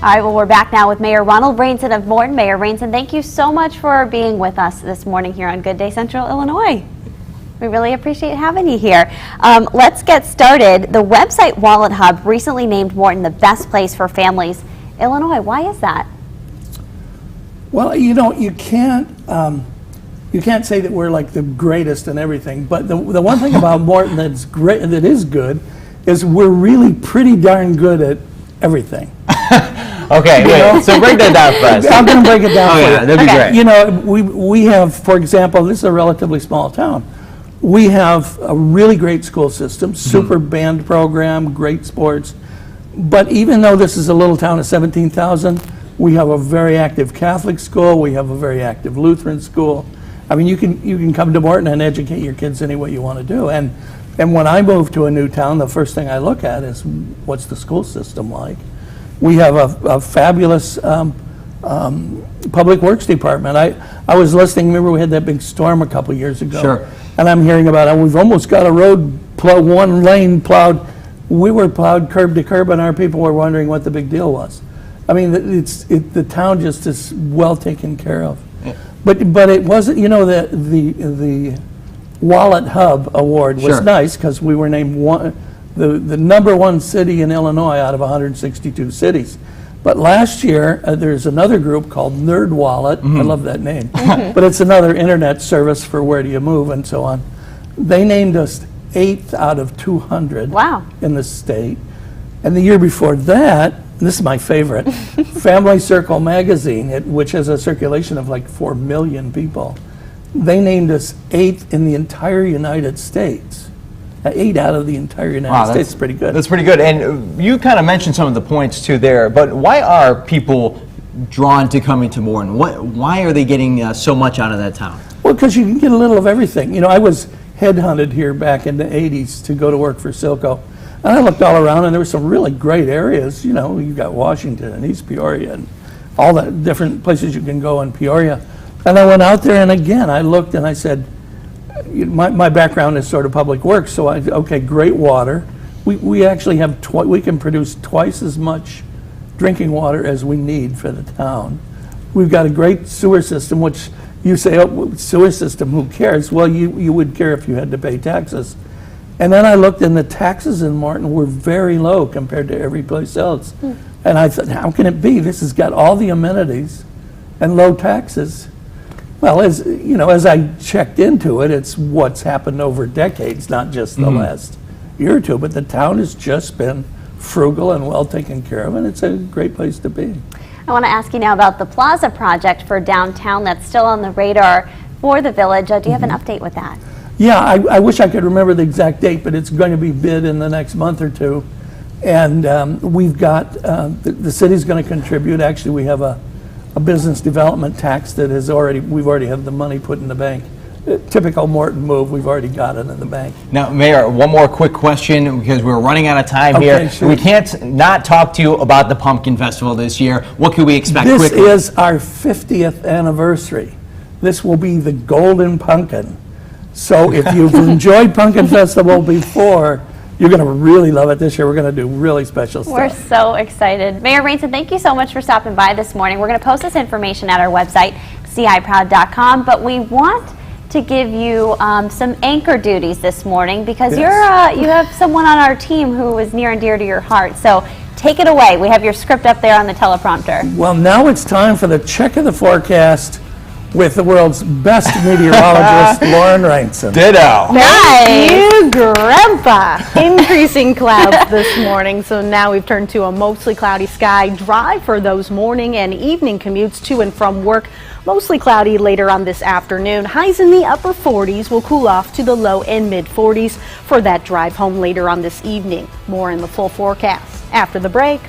All right, well, we're back now with Mayor Ronald Rainson of Morton. Mayor Rainson, thank you so much for being with us this morning here on Good Day Central Illinois. We really appreciate having you here. Let's get started. The website Wallet Hub recently named Morton the best place for families. Illinois, why is that? Well, you know, you can't say that we're like the greatest and everything, but the one thing about Morton that's great, that is good, is we're really pretty darn good at everything. Okay, wait, so break that down for us. I'm going to break it down for you. Yeah, that'd be great. You know, we have, for example, this is a relatively small town. We have a really great school system, super band program, great sports. But even though this is a little town of 17,000, we have a very active Catholic school. We have a very active Lutheran school. I mean, you can come to Morton and educate your kids any way you want to do. And when I move to a new town, the first thing I look at is what's the school system like. We have a fabulous public works department. I was listening, remember we had that big storm a couple years ago. Sure. And I'm hearing about it. We've almost got a road, one lane plowed. We were plowed curb to curb, and our people were wondering what the big deal was. I mean, the town just is well taken care of. Yeah. But it wasn't, you know, the Wallet Hub Award was Sure. nice because we were named the #1 city in Illinois out of 162 cities. But last year, there's another group called NerdWallet. I love that name. But it's another internet service for where do you move and so on. They named us 8th out of 200 in the state. And the year before that, and this is my favorite, Family Circle magazine, which has a circulation of like 4 million people, they named us 8th in the entire United States. 8 out of the entire United States is pretty good. That's pretty good. And you kind of mentioned some of the points too there, but why are people drawn to coming to Morton? Why are they getting so much out of that town? Well, because you can get a little of everything. You know, I was headhunted here back in the 80s to go to work for Silco. And I looked all around and there were some really great areas. You know, you've got Washington and East Peoria and all the different places you can go in Peoria. And I went out there and again, I looked and I said, my background is sort of public works, so okay, great water. We actually have, we can produce twice as much drinking water as we need for the town. We've got a great sewer system, which you say, oh, sewer system, who cares? Well, you would care if you had to pay taxes. And then I looked and the taxes in Morton were very low compared to every place else. And I thought, how can it be? This has got all the amenities and low taxes. Well, as you know, as I checked into it, it's what's happened over decades, not just the last year or two, but the town has just been frugal and well taken care of, and it's a great place to be. I want to ask you now about the Plaza project for downtown that's still on the radar for the village. Do you have an update with that? Yeah, I wish I could remember the exact date, but it's going to be bid in the next month or two. And we've got, the city's going to contribute. Actually, we have a business development tax that we've already had the money put in the bank. Typical Morton move, we've already got it in the bank. Now, Mayor, one more quick question because we're running out of time here. Sure. We can't not talk to you about the Pumpkin Festival this year. What can we expect quickly? This is our 50th anniversary. This will be the Golden Pumpkin. So if you've enjoyed Pumpkin Festival before, you're going to really love it this year. We're going to do really special stuff. We're so excited. Mayor Rainson, thank you so much for stopping by this morning. We're going to post this information at our website, ciproud.com, but we want to give you some anchor duties this morning because you have someone on our team who is near and dear to your heart. So take it away. We have your script up there on the teleprompter. Well, now it's time for the check of the forecast with the world's best meteorologist, Lauren Rainson. Ditto. Thank you, Grandpa. Increasing clouds this morning, so now we've turned to a mostly cloudy sky. Dry for those morning and evening commutes to and from work. Mostly cloudy later on this afternoon. Highs in the upper 40s will cool off to the low and mid 40s for that drive home later on this evening. More in the full forecast after the break.